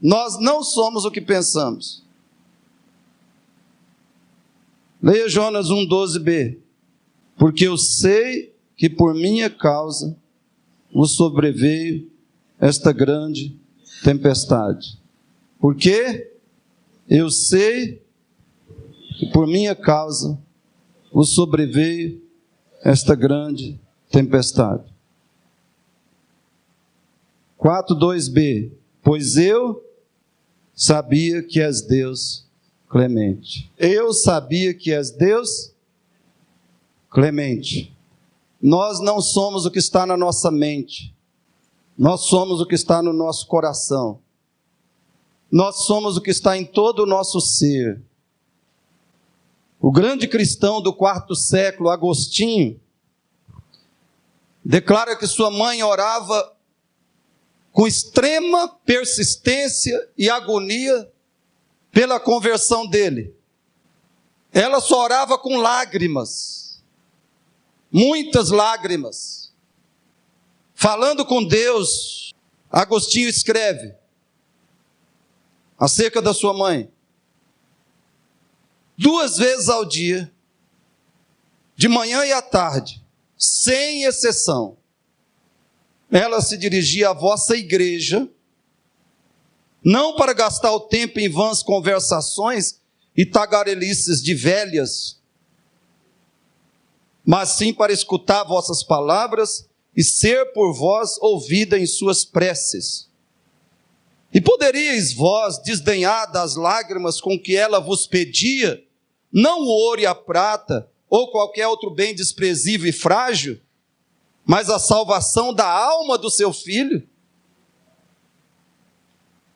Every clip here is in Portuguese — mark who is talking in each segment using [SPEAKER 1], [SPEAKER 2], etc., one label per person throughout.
[SPEAKER 1] Nós não somos o que pensamos. Leia Jonas 1,12b. Porque eu sei que por minha causa vos sobreveio esta grande tempestade. Porque eu sei que por minha causa vos sobreveio esta grande tempestade. 4,2b. Pois eu sabia que és Deus clemente. Eu sabia que és Deus clemente. Nós não somos o que está na nossa mente. Nós somos o que está no nosso coração. Nós somos o que está em todo o nosso ser. O grande cristão do quarto século, Agostinho, declara que sua mãe orava com extrema persistência e agonia pela conversão dele. Ela só orava com lágrimas, muitas lágrimas. Falando com Deus, Agostinho escreve acerca da sua mãe: 2 vezes ao dia, de manhã e à tarde, sem exceção, ela se dirigia à vossa igreja, não para gastar o tempo em vãs conversações e tagarelices de velhas, mas sim para escutar vossas palavras e ser por vós ouvida em suas preces. E poderíeis vós desdenhar das lágrimas com que ela vos pedia, não o ouro e a prata, ou qualquer outro bem desprezível e frágil, mas a salvação da alma do seu filho?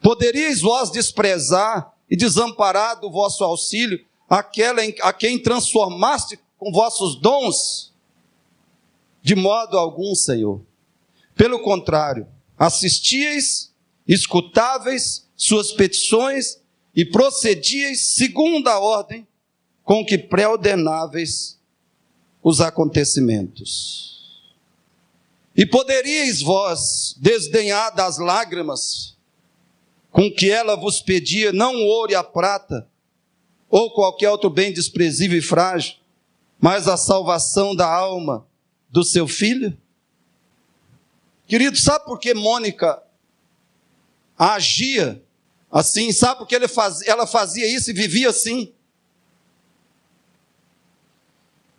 [SPEAKER 1] Poderíeis vós desprezar e desamparar do vosso auxílio aquela a quem transformaste com vossos dons? De modo algum, Senhor. Pelo contrário, assistíeis, escutáveis suas petições e procedíeis segundo a ordem com que pré-ordenáveis os acontecimentos. E poderíeis vós desdenhar das lágrimas com que ela vos pedia, não o ouro e a prata, ou qualquer outro bem desprezível e frágil, mas a salvação da alma do seu filho? Querido, sabe por que Mônica agia assim? Sabe por que ela fazia isso e vivia assim?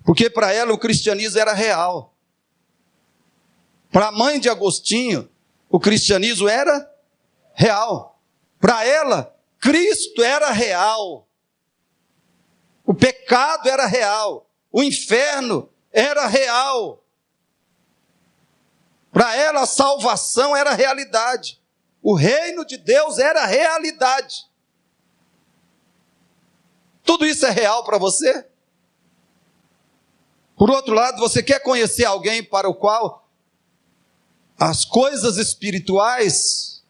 [SPEAKER 1] Porque para ela o cristianismo era real. Para a mãe de Agostinho, o cristianismo era real. Para ela, Cristo era real. O pecado era real. O inferno era real. Para ela, a salvação era realidade. O reino de Deus era realidade. Tudo isso é real para você? Por outro lado, você quer conhecer alguém para o qual as coisas espirituais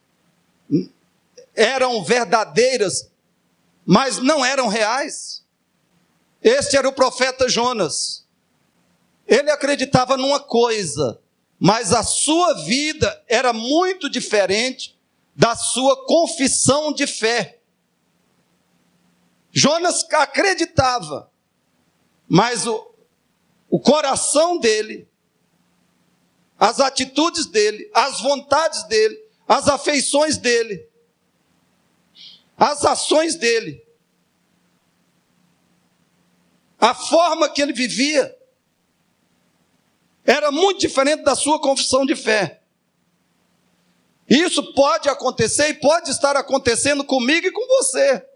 [SPEAKER 1] eram verdadeiras, mas não eram reais? Este era o profeta Jonas. Ele acreditava numa coisa, mas a sua vida era muito diferente da sua confissão de fé. Jonas acreditava, mas o coração dele, as atitudes dele, as vontades dele, as afeições dele, as ações dele, a forma que ele vivia, era muito diferente da sua confissão de fé. Isso pode acontecer e pode estar acontecendo comigo e com você.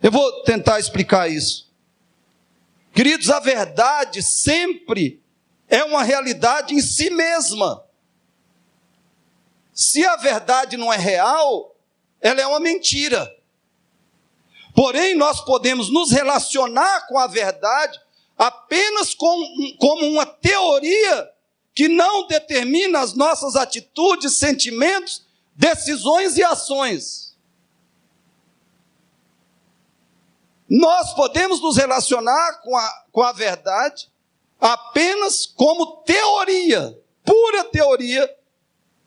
[SPEAKER 1] Eu vou tentar explicar isso. Queridos, a verdade sempre é uma realidade em si mesma. Se a verdade não é real, ela é uma mentira. Porém, nós podemos nos relacionar com a verdade apenas como uma teoria que não determina as nossas atitudes, sentimentos, decisões e ações. Nós podemos nos relacionar com a verdade apenas como teoria, pura teoria,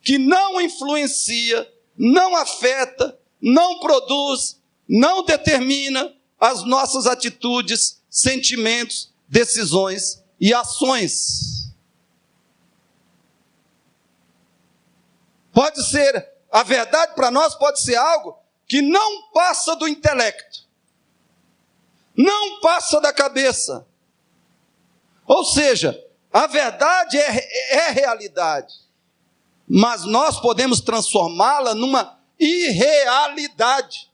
[SPEAKER 1] que não influencia, não afeta, não produz, não determina as nossas atitudes, sentimentos, decisões e ações. Pode ser, a verdade para nós pode ser algo que não passa do intelecto, não passa da cabeça. Ou seja, a verdade é realidade, mas nós podemos transformá-la numa irrealidade,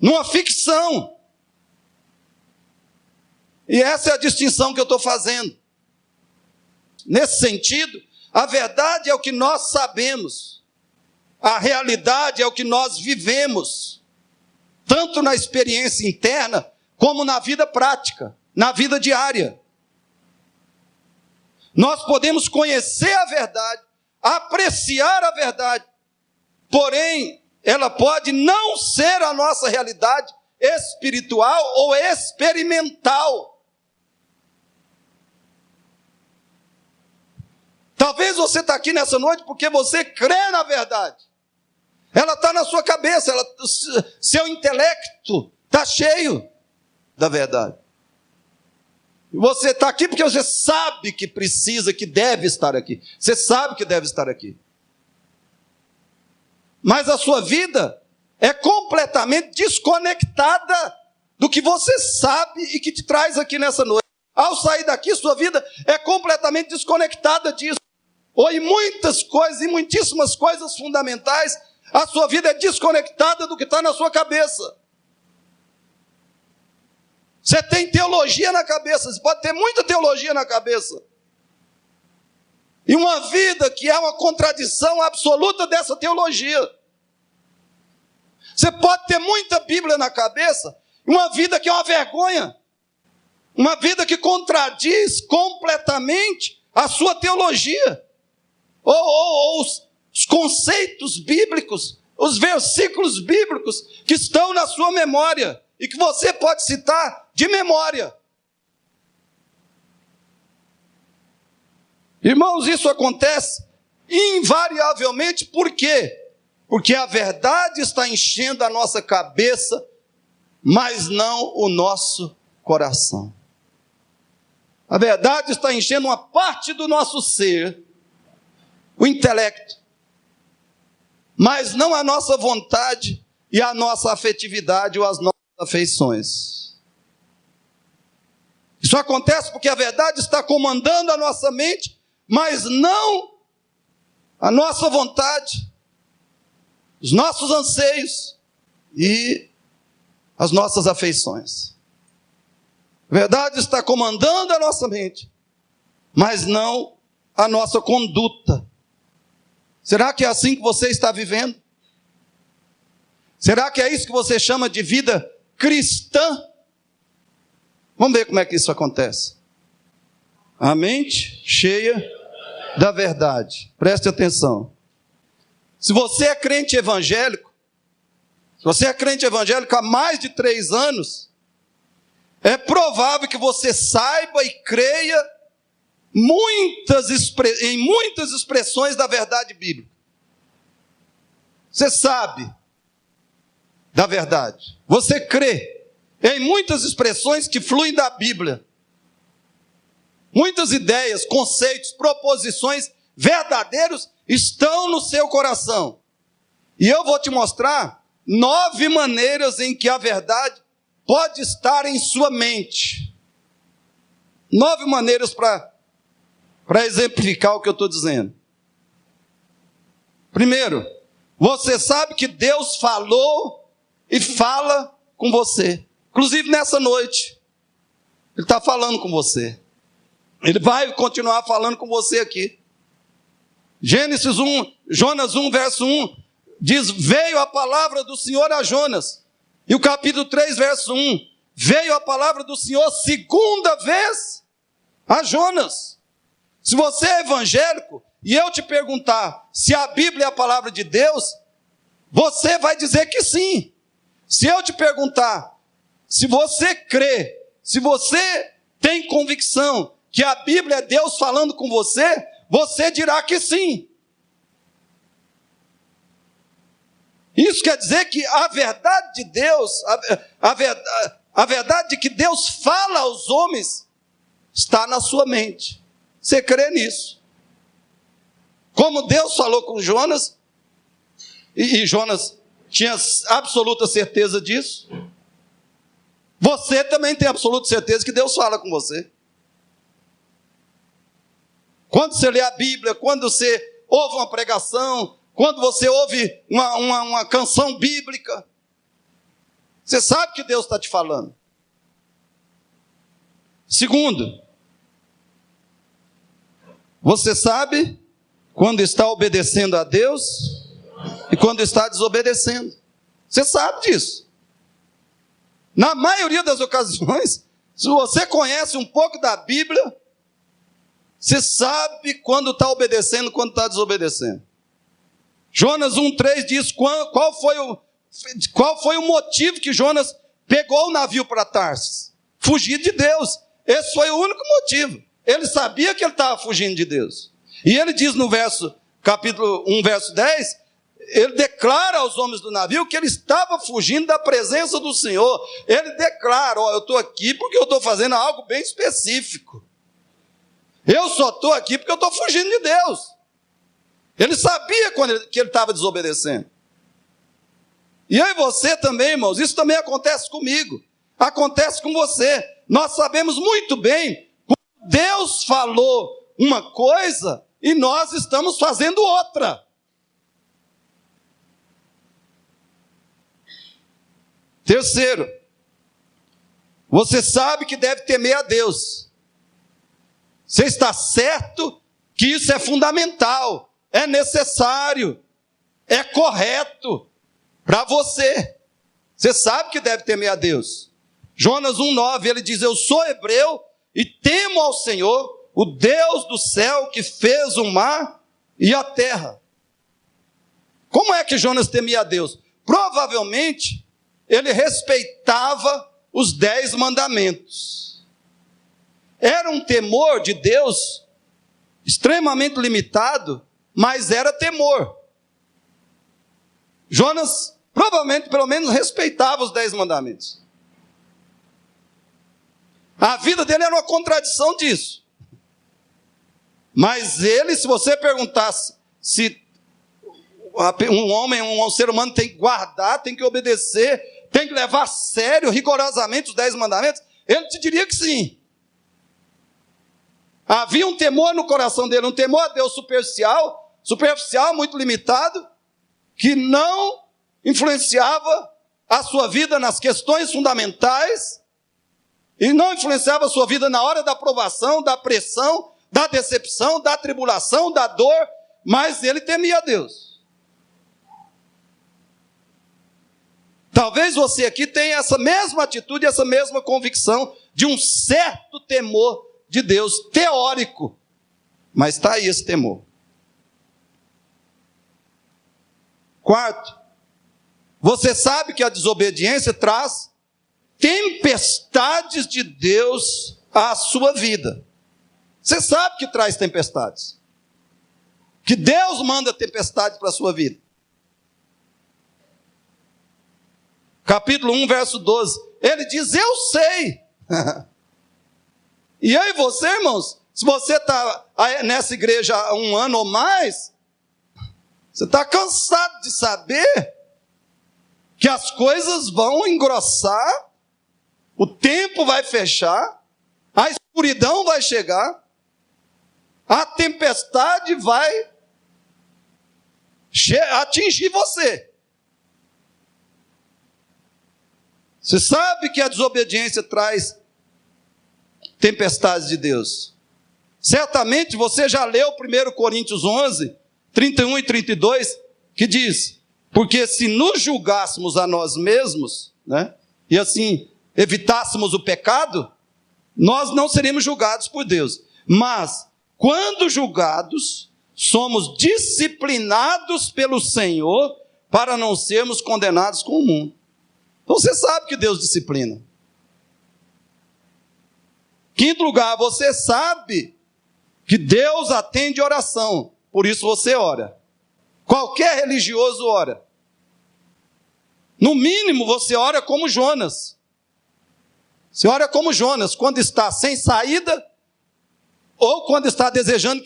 [SPEAKER 1] numa ficção. E essa é a distinção que eu estou fazendo. Nesse sentido, a verdade é o que nós sabemos, a realidade é o que nós vivemos, tanto na experiência interna, como na vida prática, na vida diária. Nós podemos conhecer a verdade, apreciar a verdade, porém, ela pode não ser a nossa realidade espiritual ou experimental. Talvez você está aqui nessa noite porque você crê na verdade. Ela está na sua cabeça, seu intelecto está cheio da verdade. Você está aqui porque você sabe que precisa, que deve estar aqui. Você sabe que deve estar aqui. Mas a sua vida é completamente desconectada do que você sabe e que te traz aqui nessa noite. Ao sair daqui, sua vida é completamente desconectada disso. Ou em muitas coisas, em muitíssimas coisas fundamentais, a sua vida é desconectada do que está na sua cabeça. Você tem teologia na cabeça, você pode ter muita teologia na cabeça. E uma vida que é uma contradição absoluta dessa teologia. Você pode ter muita Bíblia na cabeça, uma vida que é uma vergonha. Uma vida que contradiz completamente a sua teologia. Ou os conceitos bíblicos, os versículos bíblicos que estão na sua memória e que você pode citar de memória. Irmãos, isso acontece invariavelmente, por quê? Porque a verdade está enchendo a nossa cabeça, mas não o nosso coração. A verdade está enchendo uma parte do nosso ser, o intelecto, mas não a nossa vontade e a nossa afetividade ou as nossas afeições. Isso acontece porque a verdade está comandando a nossa mente, mas não a nossa vontade, os nossos anseios e as nossas afeições. A verdade está comandando a nossa mente, mas não a nossa conduta. Será que é assim que você está vivendo? Será que é isso que você chama de vida cristã? Vamos ver como é que isso acontece. A mente cheia da verdade. Preste atenção. Se você é crente evangélico, há mais de 3 anos, é provável que você saiba e creia em muitas expressões da verdade bíblica. Você sabe da verdade. Você crê em muitas expressões que fluem da Bíblia. Muitas ideias, conceitos, proposições verdadeiros estão no seu coração. E eu vou te mostrar 9 maneiras em que a verdade pode estar em sua mente. 9 maneiras para exemplificar o que eu estou dizendo. Primeiro, você sabe que Deus falou e fala com você. Inclusive nessa noite, Ele está falando com você. Ele vai continuar falando com você aqui. Jonas 1, verso 1, diz, veio a palavra do Senhor a Jonas. E o capítulo 3, verso 1, veio a palavra do Senhor segunda vez a Jonas. Se você é evangélico e eu te perguntar se a Bíblia é a palavra de Deus, você vai dizer que sim. Se eu te perguntar se você crê, se você tem convicção que a Bíblia é Deus falando com você, você dirá que sim. Isso quer dizer que a verdade de Deus, a verdade de que Deus fala aos homens, está na sua mente. Você crê nisso? Como Deus falou com Jonas, e Jonas tinha absoluta certeza disso, você também tem absoluta certeza que Deus fala com você. Quando você lê a Bíblia, quando você ouve uma pregação, quando você ouve uma canção bíblica, você sabe que Deus está te falando. Segundo, você sabe quando está obedecendo a Deus e quando está desobedecendo. Você sabe disso. Na maioria das ocasiões, se você conhece um pouco da Bíblia, você sabe quando está obedecendo e quando está desobedecendo. Jonas 1,3 diz qual foi o motivo que Jonas pegou o navio para Tarsis. Fugir de Deus. Esse foi o único motivo. Ele sabia que ele estava fugindo de Deus. E ele diz no capítulo 1, verso 10, ele declara aos homens do navio que ele estava fugindo da presença do Senhor. Ele declara, eu estou aqui porque eu estou fazendo algo bem específico. Eu só estou aqui porque eu estou fugindo de Deus. Ele sabia que ele estava desobedecendo. E eu e você também, irmãos, isso também acontece comigo. Acontece com você. Nós sabemos muito bem quando Deus falou uma coisa e nós estamos fazendo outra. Terceiro, você sabe que deve temer a Deus. Você está certo que isso é fundamental, é necessário, é correto para você. Você sabe que deve temer a Deus. Jonas 1,9, ele diz, eu sou hebreu e temo ao Senhor, o Deus do céu que fez o mar e a terra. Como é que Jonas temia a Deus? Provavelmente, ele respeitava os 10 mandamentos. Era um temor de Deus extremamente limitado, mas era temor. Jonas provavelmente, pelo menos, respeitava os 10 mandamentos. A vida dele era uma contradição disso. Mas ele, se você perguntasse se um homem, um ser humano tem que guardar, tem que obedecer, tem que levar a sério, rigorosamente, os 10 mandamentos, ele te diria que sim. Havia um temor no coração dele, um temor a Deus superficial, muito limitado, que não influenciava a sua vida nas questões fundamentais, e não influenciava a sua vida na hora da provação, da pressão, da decepção, da tribulação, da dor, mas ele temia a Deus. Talvez você aqui tenha essa mesma atitude, essa mesma convicção de um certo temor de Deus, teórico, mas está aí esse temor. Quarto, você sabe que a desobediência traz tempestades de Deus à sua vida. Você sabe que traz tempestades. Que Deus manda tempestades para a sua vida. Capítulo 1, verso 12. Ele diz, eu sei. E aí você, irmãos, se você está nessa igreja há 1 ano ou mais, você está cansado de saber que as coisas vão engrossar, o tempo vai fechar, a escuridão vai chegar, a tempestade vai atingir você. Você sabe que a desobediência traz tempestades de Deus. Certamente você já leu 1 Coríntios 11, 31 e 32, que diz, porque se nos julgássemos a nós mesmos, né, e assim evitássemos o pecado, nós não seríamos julgados por Deus. Mas, quando julgados, somos disciplinados pelo Senhor para não sermos condenados com o mundo. Então você sabe que Deus disciplina. Quinto lugar, você sabe que Deus atende oração, por isso você ora. Qualquer religioso ora. No mínimo você ora como Jonas. Você ora como Jonas, quando está sem saída, ou quando está desejando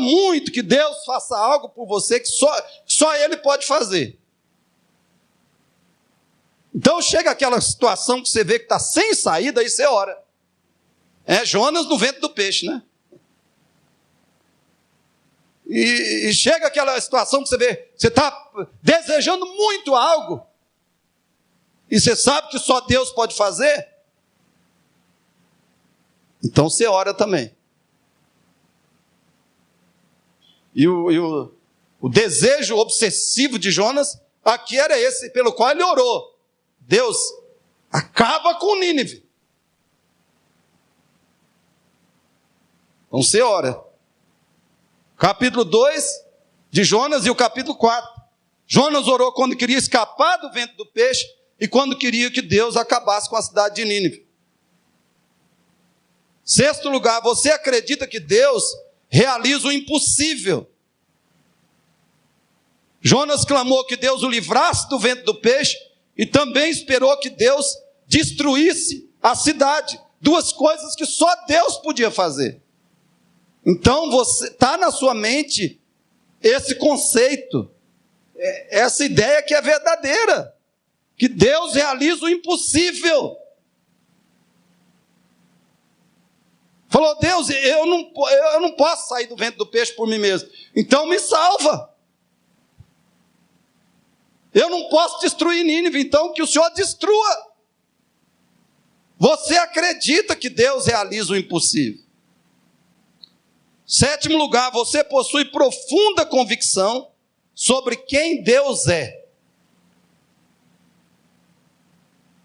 [SPEAKER 1] muito que Deus faça algo por você, que só Ele pode fazer. Então chega aquela situação que você vê que está sem saída, aí você ora. É Jonas no ventre do peixe, né? E chega aquela situação que você vê, você está desejando muito algo, e você sabe que só Deus pode fazer, então você ora também. E o desejo obsessivo de Jonas, aqui era esse, pelo qual ele orou. Deus, acaba com Nínive. Então você ora. Capítulo 2 de Jonas e o capítulo 4. Jonas orou quando queria escapar do ventre do peixe e quando queria que Deus acabasse com a cidade de Nínive. Sexto lugar, você acredita que Deus realiza o impossível? Jonas clamou que Deus o livrasse do ventre do peixe e também esperou que Deus destruísse a cidade. Duas coisas que só Deus podia fazer. Então você está na sua mente esse conceito, essa ideia que é verdadeira, que Deus realiza o impossível. Falou, Deus, eu não posso sair do ventre do peixe por mim mesmo, então me salva. Eu não posso destruir Nínive, então que o Senhor destrua. Você acredita que Deus realiza o impossível? Sétimo lugar, você possui profunda convicção sobre quem Deus é.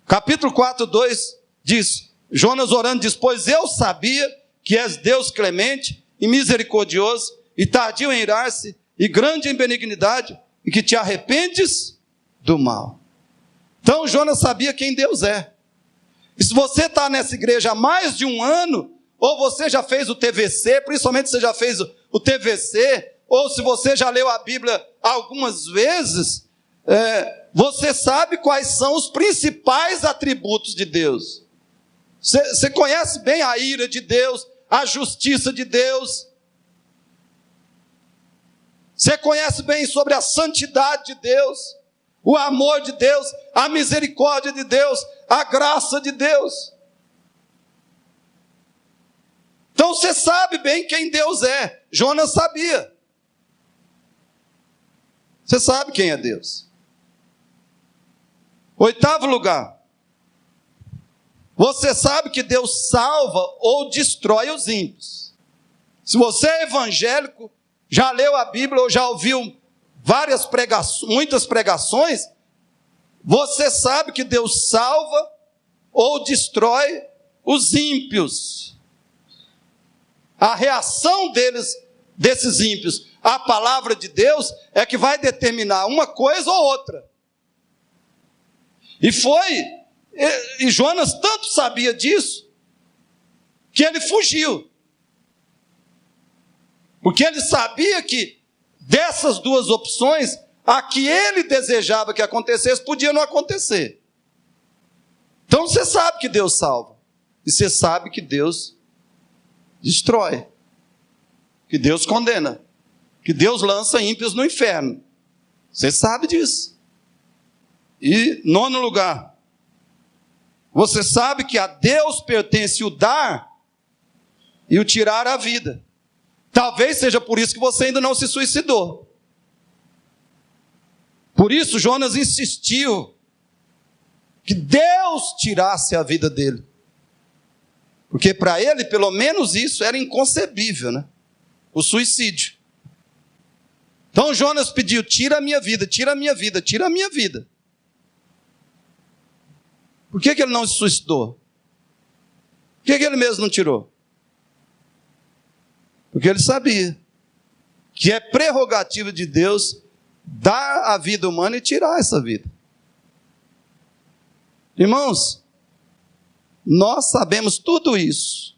[SPEAKER 1] Capítulo 4, 2 diz, Jonas orando diz, pois eu sabia que és Deus clemente e misericordioso, e tardio em irar-se, e grande em benignidade, e que te arrependes do mal. Então Jonas sabia quem Deus é. E se você está nessa igreja há mais de um ano, ou você já fez o TVC, principalmente se você já fez o TVC, ou se você já leu a Bíblia algumas vezes, você sabe quais são os principais atributos de Deus. Você conhece bem a ira de Deus, a justiça de Deus. Você conhece bem sobre a santidade de Deus, o amor de Deus, a misericórdia de Deus, a graça de Deus. Então você sabe bem quem Deus é. Jonas sabia. Você sabe quem é Deus. Oitavo lugar. Você sabe que Deus salva ou destrói os ímpios. Se você é evangélico, já leu a Bíblia ou já ouviu muitas pregações, você sabe que Deus salva ou destrói os ímpios. A reação desses ímpios à palavra de Deus é que vai determinar uma coisa ou outra. E Jonas tanto sabia disso, que ele fugiu. Porque ele sabia que dessas duas opções, a que ele desejava que acontecesse, podia não acontecer. Então você sabe que Deus salva. E você sabe que Deus destrói, que Deus condena, que Deus lança ímpios no inferno. Você sabe disso. E nono lugar, você sabe que a Deus pertence o dar e o tirar a vida. Talvez seja por isso que você ainda não se suicidou. Por isso Jonas insistiu que Deus tirasse a vida dele. Porque para ele, pelo menos isso era inconcebível, né? O suicídio. Então Jonas pediu, tira a minha vida, tira a minha vida, tira a minha vida. Por que ele não se suicidou? Por que ele mesmo não tirou? Porque ele sabia que é prerrogativa de Deus dar a vida humana e tirar essa vida. Irmãos, nós sabemos tudo isso.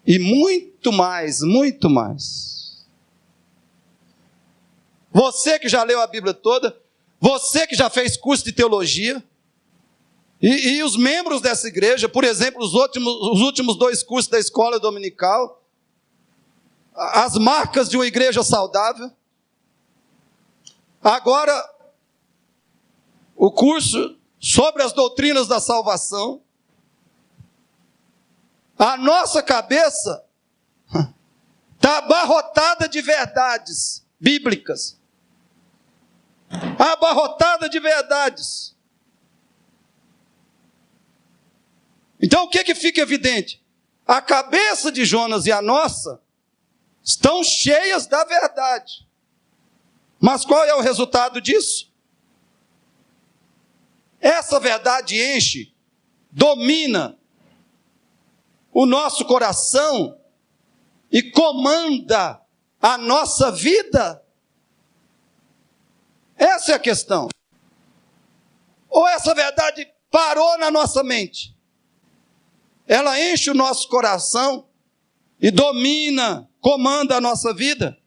[SPEAKER 1] E muito mais, muito mais. Você que já leu a Bíblia toda, você que já fez curso de teologia, e os membros dessa igreja, por exemplo, os últimos 2 cursos da escola dominical, as marcas de uma igreja saudável. Agora, o curso sobre as doutrinas da salvação. A nossa cabeça está abarrotada de verdades bíblicas. Abarrotada de verdades. Então o que fica evidente? A cabeça de Jonas e a nossa estão cheias da verdade. Mas qual é o resultado disso? Essa verdade enche, domina o nosso coração e comanda a nossa vida. Essa é a questão. Ou essa verdade parou na nossa mente? Ela enche o nosso coração e domina, comanda a nossa vida.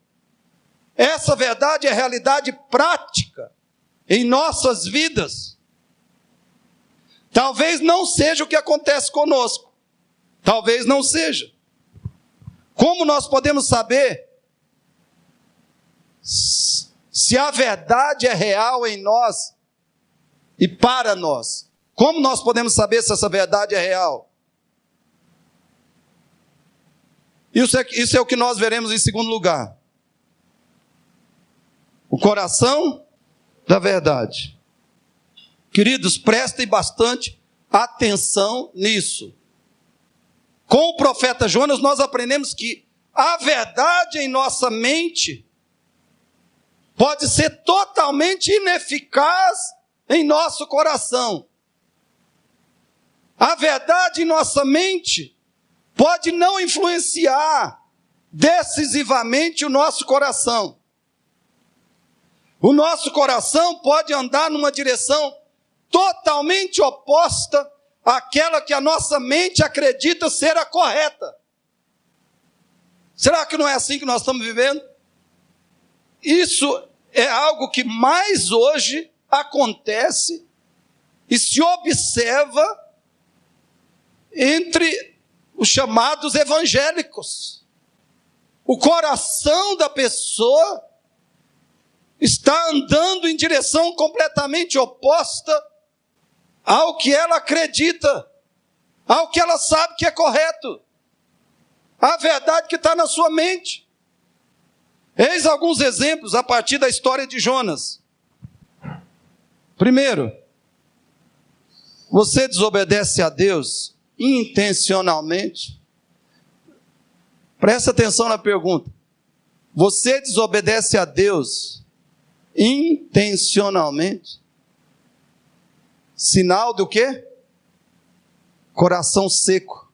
[SPEAKER 1] Essa verdade é realidade prática em nossas vidas. Talvez não seja o que acontece conosco. Talvez não seja. Como nós podemos saber se a verdade é real em nós e para nós? Como nós podemos saber se essa verdade é real? Isso é o que nós veremos em segundo lugar. O coração da verdade. Queridos, prestem bastante atenção nisso. Com o profeta Jonas, nós aprendemos que a verdade em nossa mente pode ser totalmente ineficaz em nosso coração. A verdade em nossa mente pode não influenciar decisivamente o nosso coração. O nosso coração pode andar numa direção totalmente oposta àquela que a nossa mente acredita ser a correta. Será que não é assim que nós estamos vivendo? Isso é algo que mais hoje acontece e se observa entre os chamados evangélicos. O coração da pessoa está andando em direção completamente oposta ao que ela acredita, ao que ela sabe que é correto, a verdade que está na sua mente. Eis alguns exemplos a partir da história de Jonas. Primeiro, você desobedece a Deus intencionalmente? Presta atenção na pergunta. Você desobedece a Deus intencionalmente? Sinal do quê? Coração seco.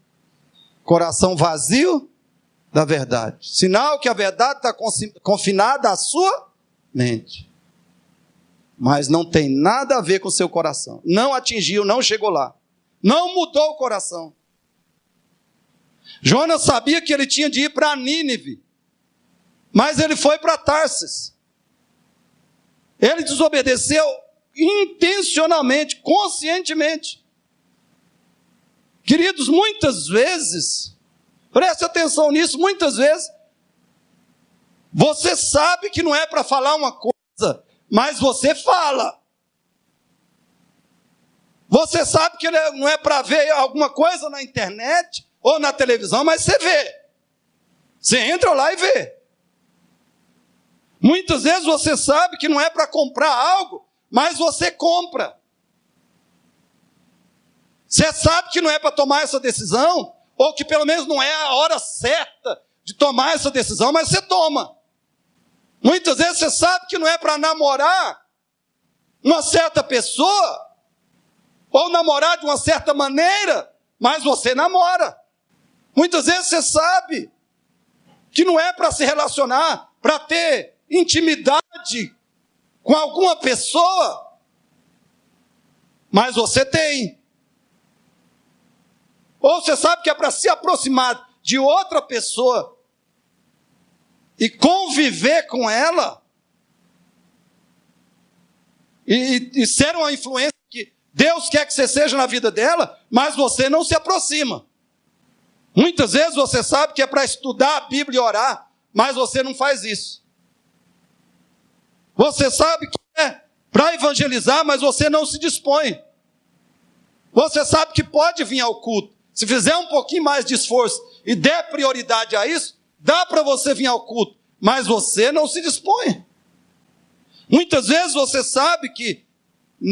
[SPEAKER 1] Coração vazio da verdade. Sinal que a verdade está confinada à sua mente. Mas não tem nada a ver com o seu coração. Não atingiu, não chegou lá. Não mudou o coração. Jonas sabia que ele tinha de ir para Nínive. Mas ele foi para Tarsis. Ele desobedeceu intencionalmente, conscientemente. Queridos, muitas vezes, preste atenção nisso, muitas vezes, você sabe que não é para falar uma coisa, mas você fala. Você sabe que não é para ver alguma coisa na internet ou na televisão, mas você vê. Você entra lá e vê. Muitas vezes você sabe que não é para comprar algo, mas você compra. Você sabe que não é para tomar essa decisão, ou que pelo menos não é a hora certa de tomar essa decisão, mas você toma. Muitas vezes você sabe que não é para namorar uma certa pessoa, ou namorar de uma certa maneira, mas você namora. Muitas vezes você sabe que não é para se relacionar, para ter intimidade com alguma pessoa, mas você tem. Ou você sabe que é para se aproximar de outra pessoa e conviver com ela e ser uma influência que Deus quer que você seja na vida dela, mas você não se aproxima. Muitas vezes você sabe que é para estudar a Bíblia e orar, mas você não faz isso. Você sabe que é para evangelizar, mas você não se dispõe. Você sabe que pode vir ao culto. Se fizer um pouquinho mais de esforço e der prioridade a isso, dá para você vir ao culto, mas você não se dispõe. Muitas vezes você sabe que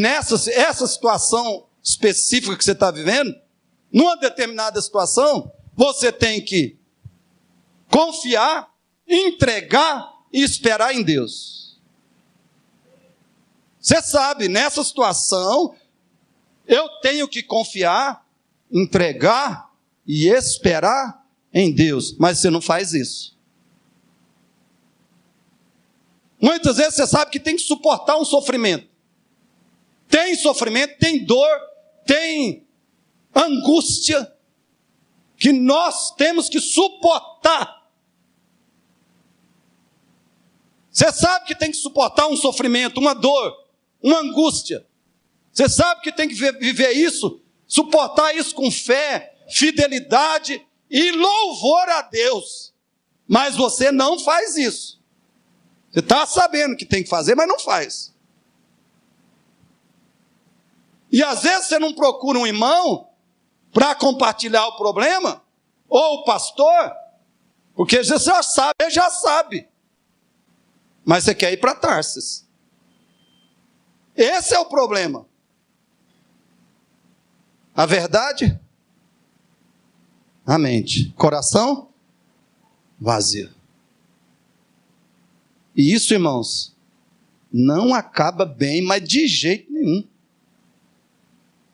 [SPEAKER 1] essa situação específica que você está vivendo, numa determinada situação, você tem que confiar, entregar e esperar em Deus. Você sabe, nessa situação, eu tenho que confiar, entregar e esperar em Deus. Mas você não faz isso. Muitas vezes você sabe que tem que suportar um sofrimento. Tem sofrimento, tem dor, tem angústia, que nós temos que suportar. Você sabe que tem que suportar um sofrimento, uma dor, uma angústia. Você sabe que tem que viver isso, suportar isso com fé, fidelidade e louvor a Deus. Mas você não faz isso. Você está sabendo que tem que fazer, mas não faz. E às vezes você não procura um irmão para compartilhar o problema, ou o pastor, porque você já sabe, ele já sabe. Mas você quer ir para Tarsis. Esse é o problema. A verdade, a mente. Coração, vazio. E isso, irmãos, não acaba bem, mas de jeito nenhum.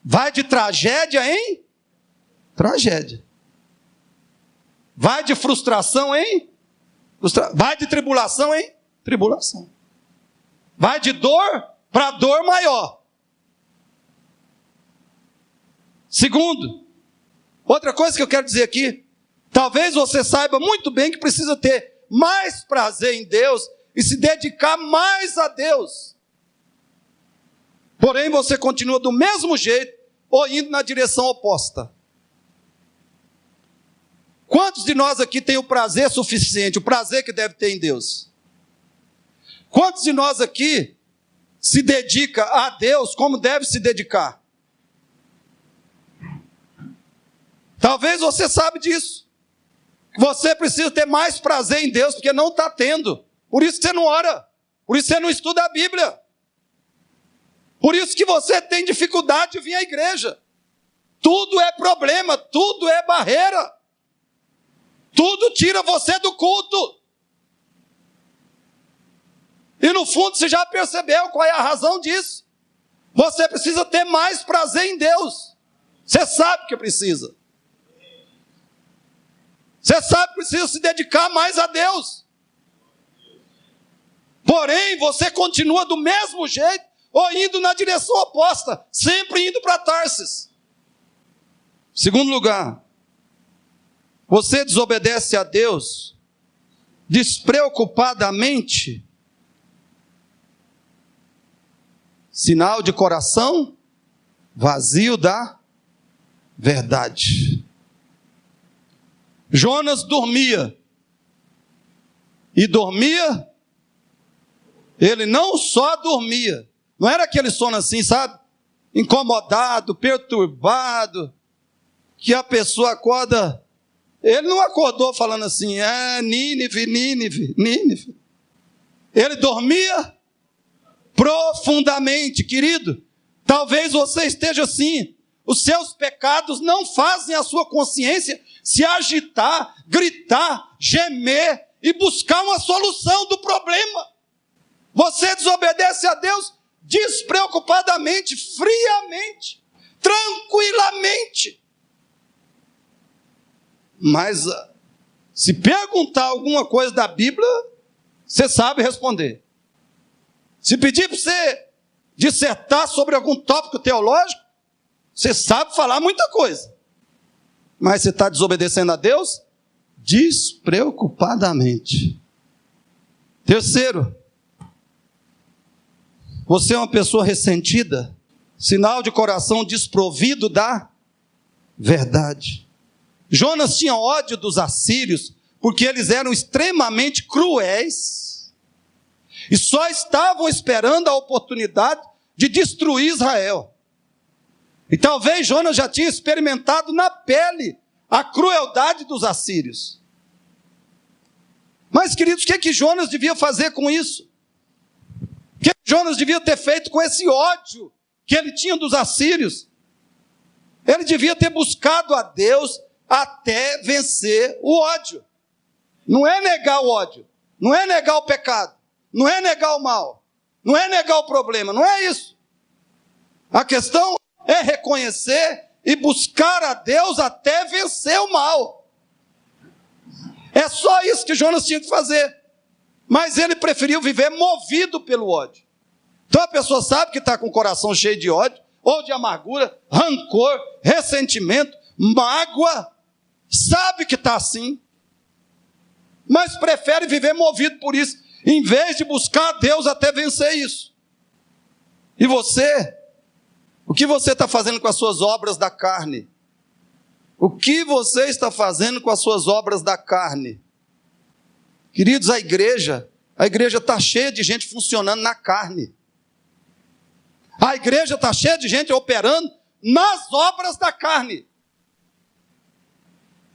[SPEAKER 1] Vai de tragédia em tragédia. Vai de frustração em vai de tribulação em tribulação. Vai de dor para dor maior. Segundo, outra coisa que eu quero dizer aqui, talvez você saiba muito bem que precisa ter mais prazer em Deus e se dedicar mais a Deus. Porém, você continua do mesmo jeito ou indo na direção oposta. Quantos de nós aqui tem o prazer suficiente, o prazer que deve ter em Deus? Quantos de nós aqui se dedica a Deus como deve se dedicar? Talvez você sabe disso. Você precisa ter mais prazer em Deus, porque não está tendo. Por isso que você não ora. Por isso que você não estuda a Bíblia. Por isso que você tem dificuldade de vir à igreja. Tudo é problema, tudo é barreira. Tudo tira você do culto. E no fundo você já percebeu qual é a razão disso. Você precisa ter mais prazer em Deus. Você sabe que precisa. Você sabe que precisa se dedicar mais a Deus. Porém, você continua do mesmo jeito, ou indo na direção oposta, sempre indo para Tarsis. Segundo lugar, você desobedece a Deus despreocupadamente. Sinal de coração vazio da verdade. Jonas dormia. E dormia, ele não só dormia. Não era aquele sono assim, sabe? Incomodado, perturbado, que a pessoa acorda. Ele não acordou falando assim, Nínive, Nínive, Nínive. Ele dormia profundamente, querido. Talvez você esteja assim. Os seus pecados não fazem a sua consciência se agitar, gritar, gemer e buscar uma solução do problema. Você desobedece a Deus despreocupadamente, friamente, tranquilamente. Mas se perguntar alguma coisa da Bíblia, você sabe responder. Se pedir para você dissertar sobre algum tópico teológico, você sabe falar muita coisa. Mas você está desobedecendo a Deus? despreocupadamente. Terceiro, você é uma pessoa ressentida, sinal de coração desprovido da verdade. Jonas tinha ódio dos assírios, porque eles eram extremamente cruéis, e só estavam esperando a oportunidade de destruir Israel. E talvez Jonas já tinha experimentado na pele a crueldade dos assírios. Mas, queridos, o que Jonas devia fazer com isso? O que Jonas devia ter feito com esse ódio que ele tinha dos assírios? Ele devia ter buscado a Deus até vencer o ódio. Não é negar o ódio, não é negar o pecado, não é negar o mal, não é negar o problema, não é isso. A questão é reconhecer e buscar a Deus até vencer o mal. É só isso que Jonas tinha que fazer. Mas ele preferiu viver movido pelo ódio. Então a pessoa sabe que está com o coração cheio de ódio, ou de amargura, rancor, ressentimento, mágoa, sabe que está assim, mas prefere viver movido por isso, em vez de buscar a Deus até vencer isso. E você, o que você está fazendo com as suas obras da carne? O que você está fazendo com as suas obras da carne? Queridos, a igreja está cheia de gente funcionando na carne. A igreja está cheia de gente operando nas obras da carne.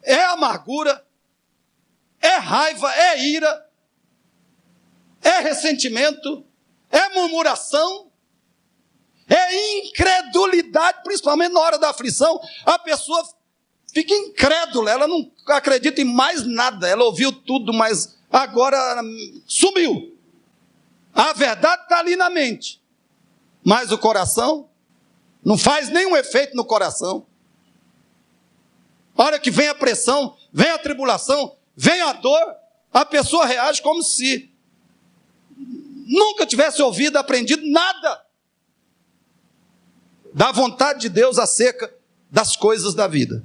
[SPEAKER 1] É amargura, é raiva, é ira, é ressentimento, é murmuração, é incredulidade, principalmente na hora da aflição. A pessoa fica incrédula, ela não acredita em mais nada, ela ouviu tudo, mas agora sumiu. A verdade está ali na mente, mas o coração não faz nenhum efeito no coração. A hora que vem a pressão, vem a tribulação, vem a dor, a pessoa reage como se nunca tivesse ouvido, aprendido nada da vontade de Deus acerca das coisas da vida.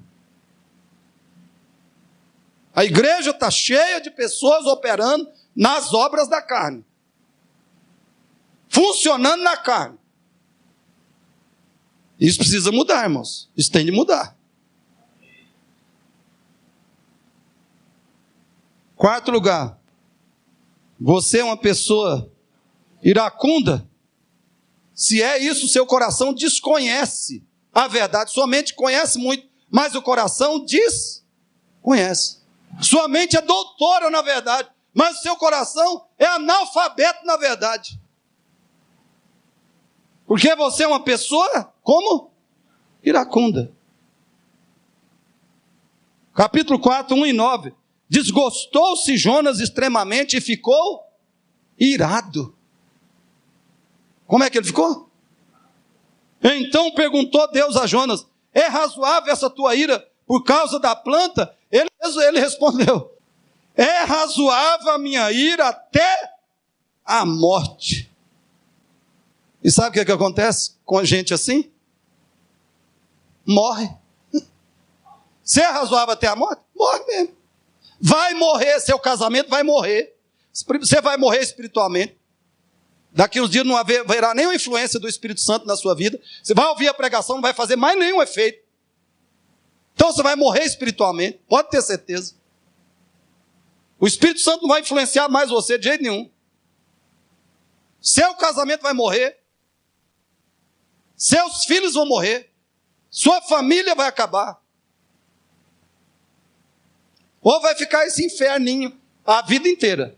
[SPEAKER 1] A igreja está cheia de pessoas operando nas obras da carne, funcionando na carne. Isso precisa mudar, irmãos. Isso tem de mudar. Quarto lugar, você é uma pessoa iracunda? Se é isso, seu coração desconhece a verdade. Sua mente conhece muito, mas o coração desconhece. Sua mente é doutora na verdade, mas o seu coração é analfabeto na verdade. Porque você é uma pessoa como? Iracunda. Capítulo 4, 1 e 9. Desgostou-se Jonas extremamente e ficou irado. Como é que ele ficou? Então perguntou Deus a Jonas: é razoável essa tua ira por causa da planta? Ele respondeu: é razoável a minha ira até a morte. E sabe o que acontece com gente assim? Morre. Se é razoável até a morte, morre mesmo. Vai morrer, seu casamento vai morrer. Você vai morrer espiritualmente. Daqui uns dias não haverá nenhuma influência do Espírito Santo na sua vida. Você vai ouvir a pregação, não vai fazer mais nenhum efeito. Então você vai morrer espiritualmente, pode ter certeza. O Espírito Santo não vai influenciar mais você de jeito nenhum. Seu casamento vai morrer. Seus filhos vão morrer. Sua família vai acabar. Ou vai ficar esse inferninho a vida inteira.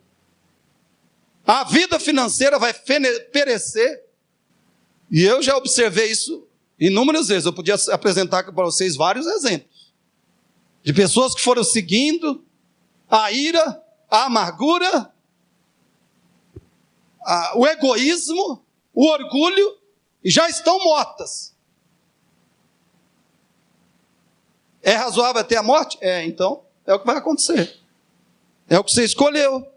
[SPEAKER 1] A vida financeira vai perecer. E eu já observei isso inúmeras vezes. Eu podia apresentar para vocês vários exemplos. De pessoas que foram seguindo a ira, a amargura, o egoísmo, o orgulho, e já estão mortas. É razoável até a morte? É, então é o que vai acontecer. É o que você escolheu.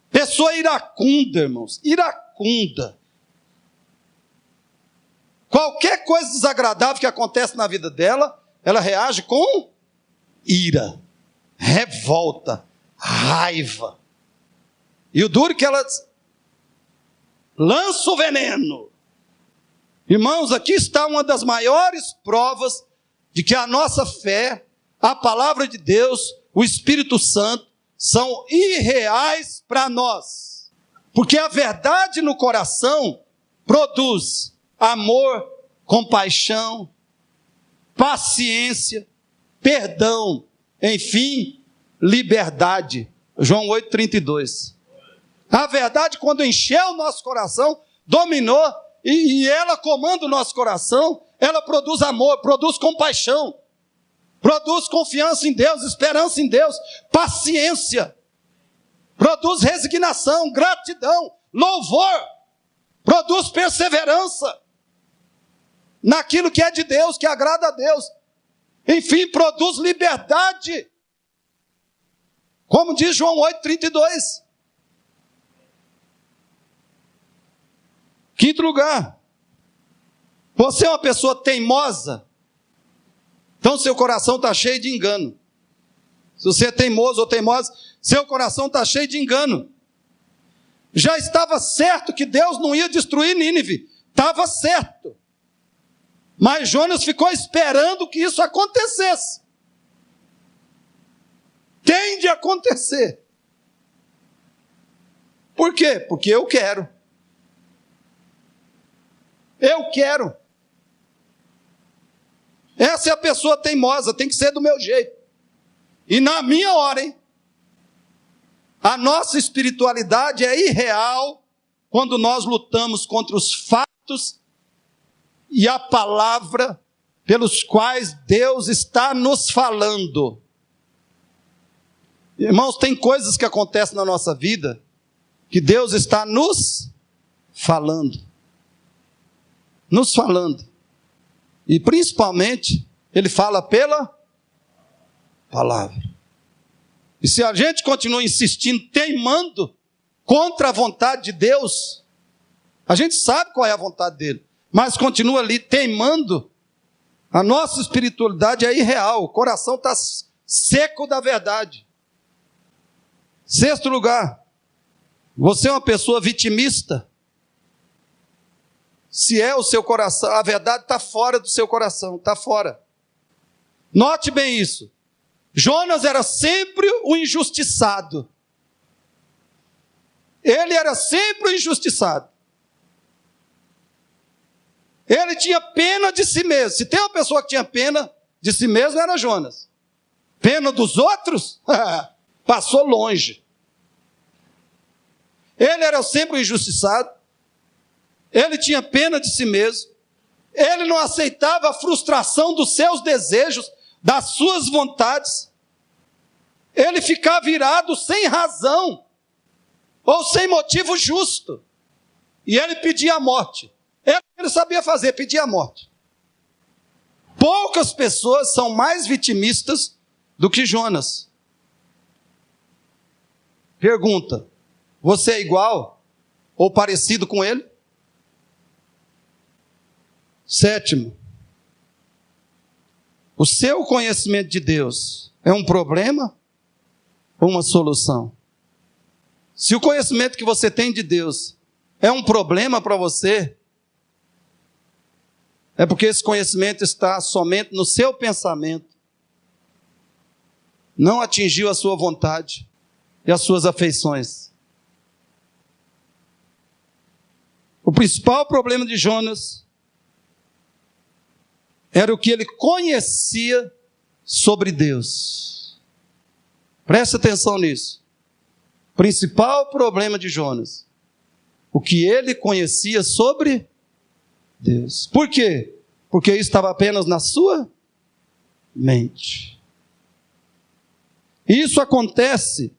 [SPEAKER 1] Pessoa iracunda, irmãos. Iracunda. Qualquer coisa desagradável que acontece na vida dela, ela reage com ira, revolta, raiva. E o duro é que ela lança o veneno. Irmãos, aqui está uma das maiores provas de que a nossa fé, a palavra de Deus, o Espírito Santo, são irreais para nós. Porque a verdade no coração produz amor, compaixão, paciência, perdão, enfim, liberdade. João 8,32. A verdade, quando encheu o nosso coração, dominou, e ela comanda o nosso coração, ela produz amor, produz compaixão, produz confiança em Deus, esperança em Deus, paciência, produz resignação, gratidão, louvor, produz perseverança naquilo que é de Deus, que agrada a Deus. Enfim, produz liberdade. Como diz João 8,32. Quinto lugar, você é uma pessoa teimosa, então seu coração está cheio de engano. Se você é teimoso ou teimosa, seu coração está cheio de engano. Já estava certo que Deus não ia destruir Nínive, estava certo. Mas Jonas ficou esperando que isso acontecesse. Tem de acontecer. Por quê? Porque eu quero. Eu quero. Essa é a pessoa teimosa, tem que ser do meu jeito. E na minha hora, hein? A nossa espiritualidade é irreal quando nós lutamos contra os fatos e a palavra pelos quais Deus está nos falando. Irmãos, tem coisas que acontecem na nossa vida que Deus está nos falando. Nos falando. E principalmente, Ele fala pela palavra. E se a gente continua insistindo, teimando contra a vontade de Deus, a gente sabe qual é a vontade dele, mas continua ali teimando, a nossa espiritualidade é irreal, o coração está seco da verdade. Sexto lugar, você é uma pessoa vitimista. Se é o seu coração, a verdade está fora do seu coração, está fora. Note bem isso. Jonas era sempre o injustiçado. Ele era sempre o injustiçado. Ele tinha pena de si mesmo. Se tem uma pessoa que tinha pena de si mesmo, era Jonas. Pena dos outros? Passou longe. Ele era sempre o injustiçado. Ele tinha pena de si mesmo. Ele não aceitava a frustração dos seus desejos, das suas vontades. Ele ficava irado sem razão, ou sem motivo justo. E ele pedia a morte. Ele sabia fazer, pedia a morte. Poucas pessoas são mais vitimistas do que Jonas. Pergunta: você é igual ou parecido com ele? Sétimo, o seu conhecimento de Deus é um problema ou uma solução? Se o conhecimento que você tem de Deus é um problema para você, é porque esse conhecimento está somente no seu pensamento, não atingiu a sua vontade e as suas afeições. O principal problema de Jonas era o que ele conhecia sobre Deus. Preste atenção nisso. O principal problema de Jonas, o que ele conhecia sobre Deus. Por quê? Porque isso estava apenas na sua mente. Isso acontece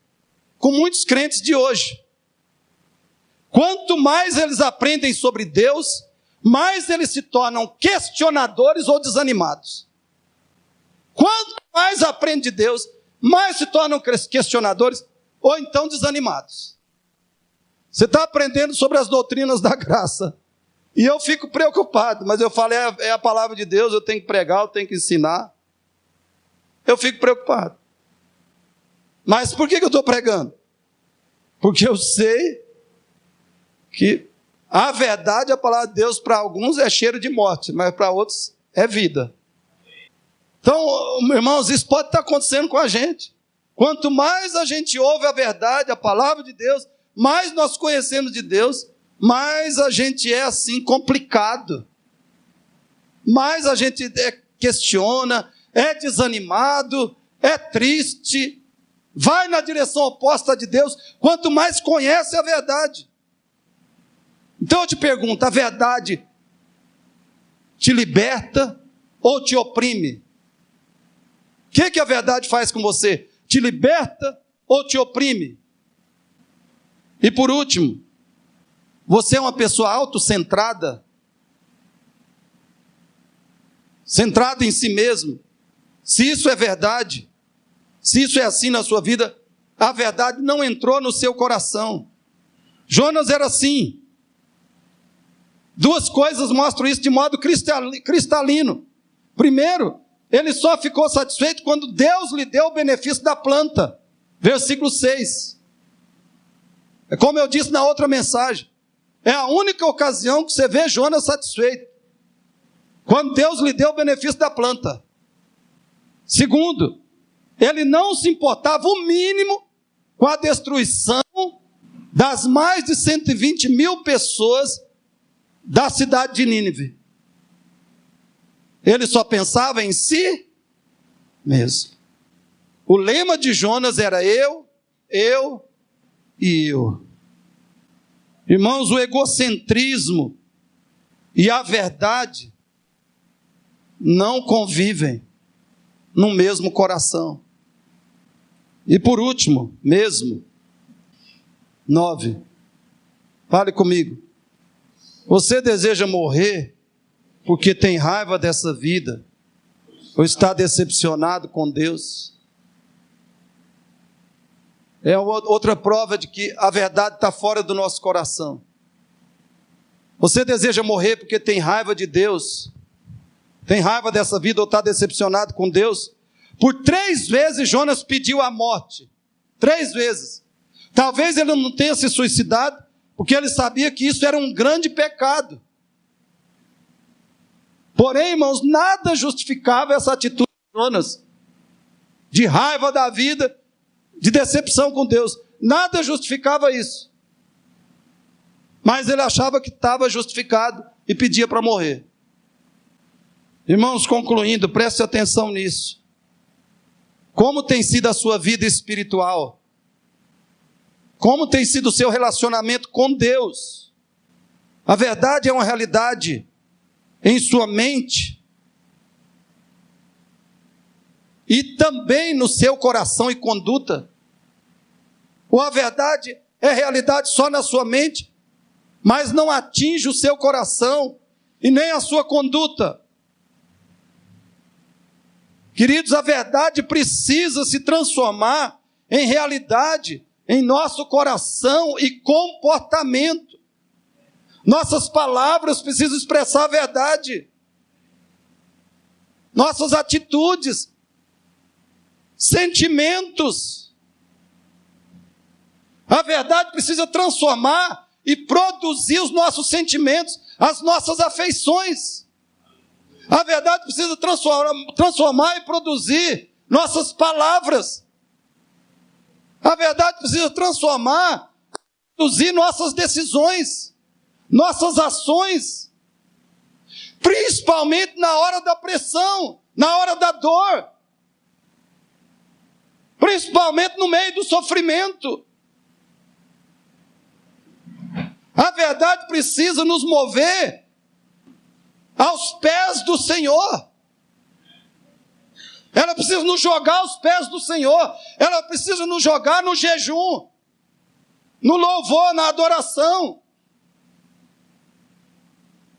[SPEAKER 1] com muitos crentes de hoje. Quanto mais eles aprendem sobre Deus, mais eles se tornam questionadores ou desanimados. Quanto mais aprendem de Deus, mais se tornam questionadores ou então desanimados. Você está aprendendo sobre as doutrinas da graça. E eu fico preocupado, mas eu falo, é a palavra de Deus, eu tenho que pregar, eu tenho que ensinar. eu fico preocupado. Mas por que eu estou pregando? Porque eu sei que a verdade, a palavra de Deus, para alguns é cheiro de morte, mas para outros é vida. Então, irmãos, isso pode estar acontecendo com a gente. Quanto mais a gente ouve a verdade, a palavra de Deus, mais nós conhecemos de Deus, mais a gente é assim complicado. Mais a gente questiona, é desanimado, é triste, vai na direção oposta de Deus, quanto mais conhece a verdade. Então eu te pergunto, a verdade te liberta ou te oprime? O que a verdade faz com você? Te liberta ou te oprime? E por último, você é uma pessoa autocentrada? Centrada em si mesmo? Se isso é verdade, se isso é assim na sua vida, a verdade não entrou no seu coração. Jonas era assim. Duas coisas mostram isso de modo cristalino. Primeiro, ele só ficou satisfeito quando Deus lhe deu o benefício da planta. Versículo 6. É como eu disse na outra mensagem. É a única ocasião que você vê Jonas satisfeito. Quando Deus lhe deu o benefício da planta. Segundo, ele não se importava o mínimo com a destruição das mais de 120 mil pessoas da cidade de Nínive. Ele só pensava em si mesmo. O lema de Jonas era eu e eu. Irmãos, o egocentrismo e a verdade não convivem no mesmo coração. E por último, 9. Fale comigo. Você deseja morrer porque tem raiva dessa vida? Ou está decepcionado com Deus? É outra prova de que a verdade está fora do nosso coração. Você deseja morrer porque tem raiva de Deus? Tem raiva dessa vida ou está decepcionado com Deus? Por 3 vezes Jonas pediu a morte. 3 vezes. Talvez ele não tenha se suicidado, porque ele sabia que isso era um grande pecado. Porém, irmãos, nada justificava essa atitude de Jonas, de raiva da vida, de decepção com Deus. Nada justificava isso. Mas ele achava que estava justificado e pedia para morrer. Irmãos, concluindo, preste atenção nisso. Como tem sido a sua vida espiritual? Como tem sido o seu relacionamento com Deus? A verdade é uma realidade em sua mente e também no seu coração e conduta? Ou a verdade é realidade só na sua mente, mas não atinge o seu coração e nem a sua conduta? Queridos, a verdade precisa se transformar em realidade em nosso coração e comportamento. Nossas palavras precisam expressar a verdade. Nossas atitudes, sentimentos. A verdade precisa transformar e produzir os nossos sentimentos, as nossas afeições. A verdade precisa transformar e produzir nossas palavras. A verdade precisa transformar, produzir nossas decisões, nossas ações, principalmente na hora da pressão, na hora da dor, principalmente no meio do sofrimento. A verdade precisa nos mover aos pés do Senhor. Ela precisa nos jogar aos pés do Senhor. Ela precisa nos jogar no jejum, no louvor, na adoração,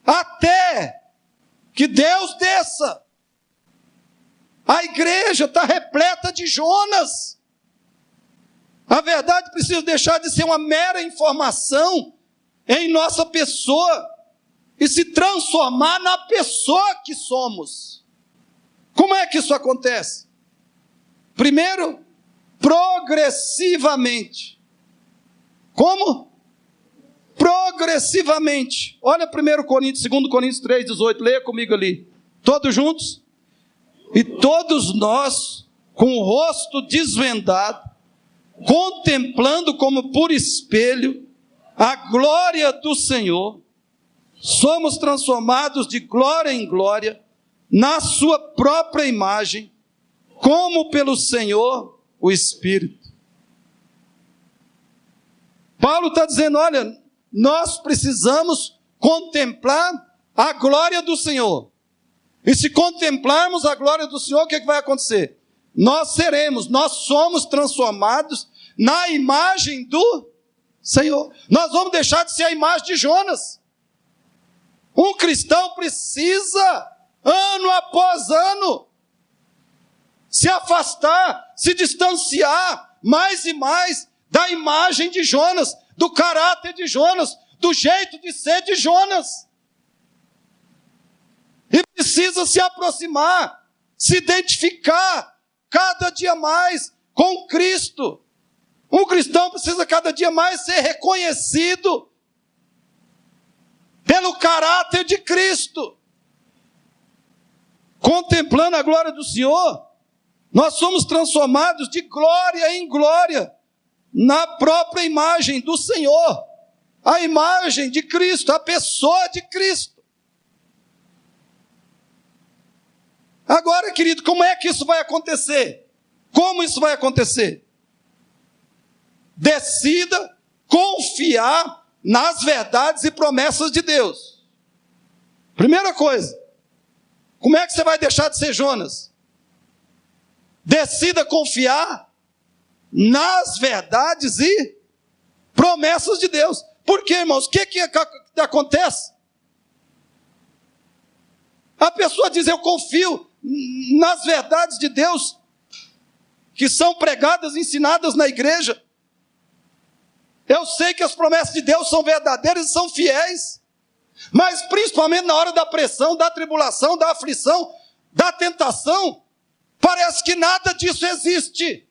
[SPEAKER 1] até que Deus desça. A igreja está repleta de Jonas. A verdade precisa deixar de ser uma mera informação em nossa pessoa e se transformar na pessoa que somos. Como é que isso acontece? Primeiro, progressivamente. Como? Progressivamente. Olha 1 Coríntios, 2 Coríntios 3,18, leia comigo ali. Todos juntos? E todos nós, com o rosto desvendado, contemplando como por espelho a glória do Senhor, somos transformados de glória em glória, na sua própria imagem, como pelo Senhor, o Espírito. Paulo está dizendo, olha, nós precisamos contemplar a glória do Senhor. E se contemplarmos a glória do Senhor, o que vai acontecer? Nós somos transformados na imagem do Senhor. Nós vamos deixar de ser a imagem de Jonas. Um cristão precisa, ano após ano, se afastar, se distanciar mais e mais da imagem de Jonas, do caráter de Jonas, do jeito de ser de Jonas. E precisa se aproximar, se identificar cada dia mais com Cristo. Um cristão precisa cada dia mais ser reconhecido pelo caráter de Cristo. Contemplando a glória do Senhor, nós somos transformados de glória em glória, na própria imagem do Senhor, a imagem de Cristo, a pessoa de Cristo. Agora, querido, como é que isso vai acontecer? Como isso vai acontecer? Decida confiar nas verdades e promessas de Deus. Primeira coisa, como é que você vai deixar de ser Jonas? Decida confiar nas verdades e promessas de Deus. Por quê, irmãos? O que acontece? A pessoa diz, eu confio nas verdades de Deus, que são pregadas, ensinadas na igreja. Eu sei que as promessas de Deus são verdadeiras e são fiéis, mas principalmente na hora da pressão, da tribulação, da aflição, da tentação, parece que nada disso existe.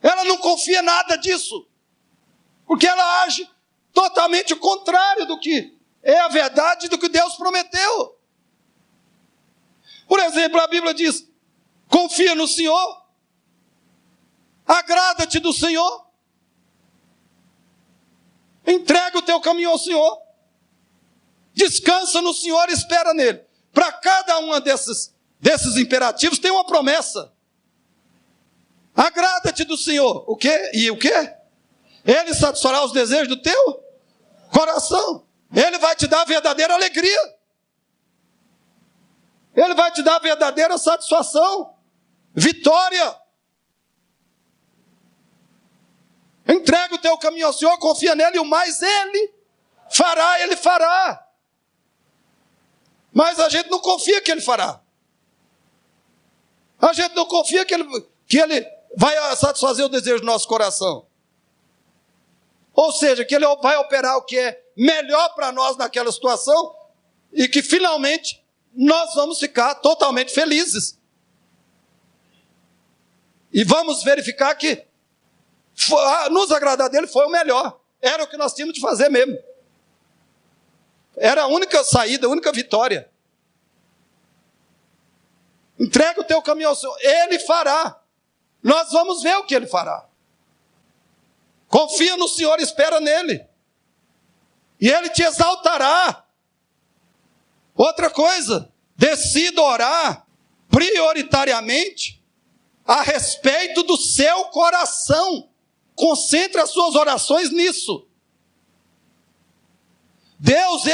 [SPEAKER 1] Ela não confia nada disso, porque ela age totalmente o contrário do que é a verdade, do que Deus prometeu. Por exemplo, a Bíblia diz, confia no Senhor, agrada-te do Senhor, entrega o teu caminho ao Senhor, descansa no Senhor e espera nele. Para cada um desses imperativos tem uma promessa. Agrada-te do Senhor. O quê? E o quê? Ele satisfará os desejos do teu coração. Ele vai te dar a verdadeira alegria. Ele vai te dar a verdadeira satisfação, vitória. Entrega o teu caminho ao Senhor, confia nele, e o mais ele fará. Mas a gente não confia que ele fará. A gente não confia que ele vai satisfazer o desejo do nosso coração. Ou seja, que ele vai operar o que é melhor para nós naquela situação e que finalmente nós vamos ficar totalmente felizes. E vamos verificar que nos agradar dele foi o melhor. Era o que nós tínhamos de fazer mesmo. Era a única saída, a única vitória. Entrega o teu caminho ao Senhor. Ele fará. Nós vamos ver o que ele fará. Confia no Senhor, espera nele. E ele te exaltará. Outra coisa, decida orar prioritariamente a respeito do seu coração. Concentre as suas orações nisso. Deus,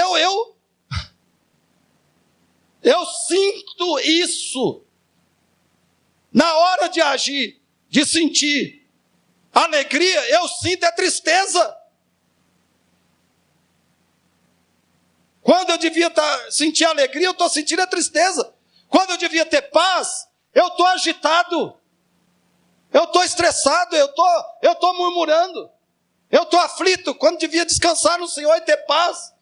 [SPEAKER 1] eu sinto isso. Na hora de agir, de sentir alegria, eu sinto tristeza. Quando eu devia sentir alegria, eu estou sentindo a tristeza. Quando eu devia ter paz, eu estou agitado. Eu estou estressado, eu estou murmurando. Eu estou aflito, quando devia descansar no Senhor e ter paz.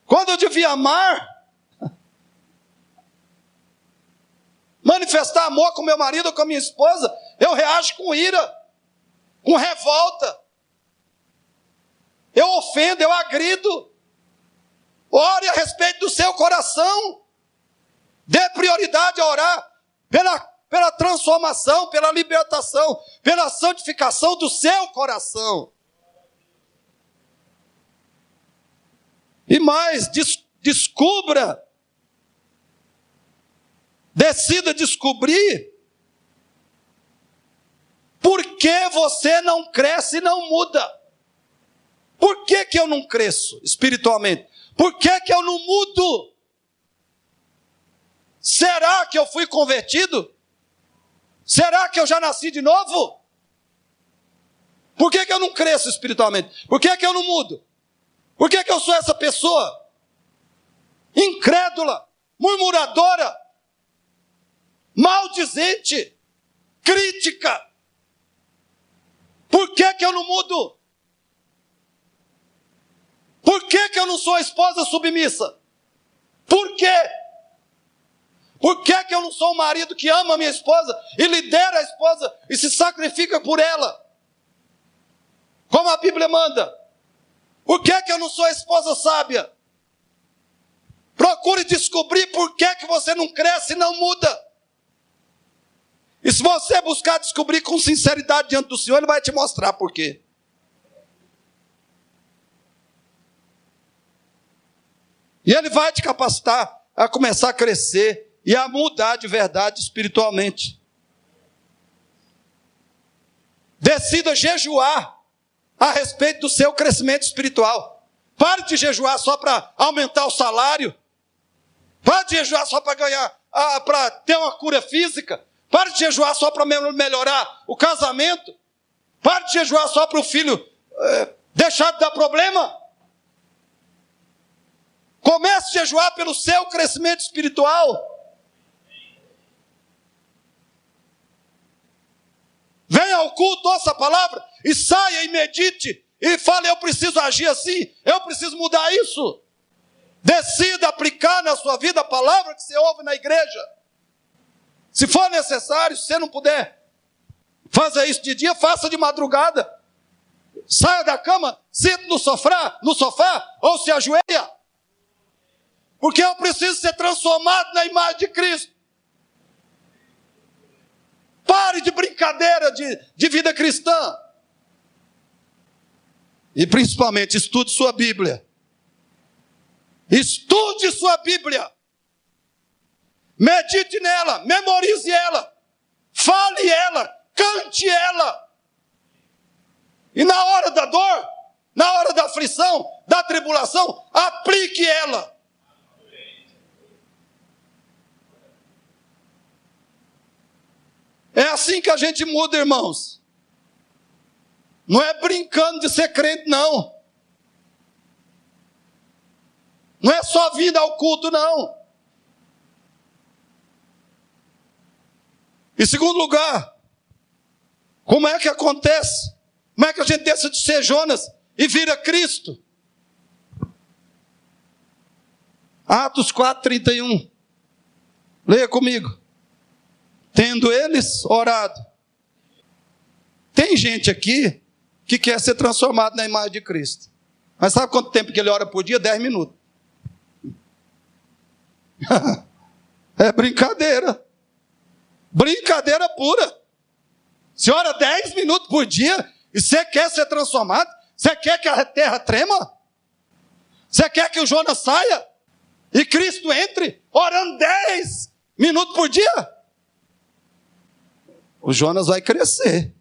[SPEAKER 1] Quando eu devia amar, manifestar amor com meu marido ou com a minha esposa, eu reajo com ira, com revolta. Eu ofendo, eu agrido. Ore a respeito do seu coração. Dê prioridade a orar pela transformação, pela libertação, pela santificação do seu coração. E mais, descubra, decida descobrir por que você não cresce e não muda. Por que eu não cresço espiritualmente? Por que eu não mudo? Será que eu fui convertido? Será que eu já nasci de novo? Por que eu não cresço espiritualmente? Por que eu não mudo? Por que eu sou essa pessoa incrédula, murmuradora, maldizente, crítica? Por que eu não mudo? Por que eu não sou a esposa submissa? Por quê? Por que eu não sou o marido que ama a minha esposa e lidera a esposa e se sacrifica por ela? Como a Bíblia manda. Por que eu não sou a esposa sábia? Procure descobrir por que você não cresce e não muda. E se você buscar descobrir com sinceridade diante do Senhor, Ele vai te mostrar por quê. E Ele vai te capacitar a começar a crescer e a mudar de verdade espiritualmente. Decida jejuar a respeito do seu crescimento espiritual. Pare de jejuar só para aumentar o salário. Pare de jejuar só para ganhar, para ter uma cura física. Pare de jejuar só para melhorar o casamento. Pare de jejuar só para o filho deixar de dar problema. Comece a jejuar pelo seu crescimento espiritual. Venha ao culto, ouça a palavra e saia e medite e fale: eu preciso agir assim, eu preciso mudar isso. Decida aplicar na sua vida a palavra que você ouve na igreja. Se for necessário, se você não puder fazer isso de dia, faça de madrugada. Saia da cama, sente no sofá ou se ajoelha. Porque eu preciso ser transformado na imagem de Cristo. Pare de brincadeira de vida cristã. E principalmente, estude sua Bíblia. Estude sua Bíblia. Medite nela, memorize ela. Fale ela, cante ela. E na hora da dor, na hora da aflição, da tribulação, aplique ela. É assim que a gente muda, irmãos. Não é brincando de ser crente, não. Não é só vinda ao culto, não. Em segundo lugar, como é que acontece? Como é que a gente deixa de ser Jonas e vira Cristo? Atos 4:31. Leia comigo. Tendo eles orado. Tem gente aqui que quer ser transformado na imagem de Cristo. Mas sabe quanto tempo que ele ora por dia? 10 minutos. É brincadeira. Brincadeira pura. Você ora 10 minutos por dia e você quer ser transformado? Você quer que a terra trema? Você quer que o Jonas saia e Cristo entre orando 10 minutos por dia? O Jonas vai crescer.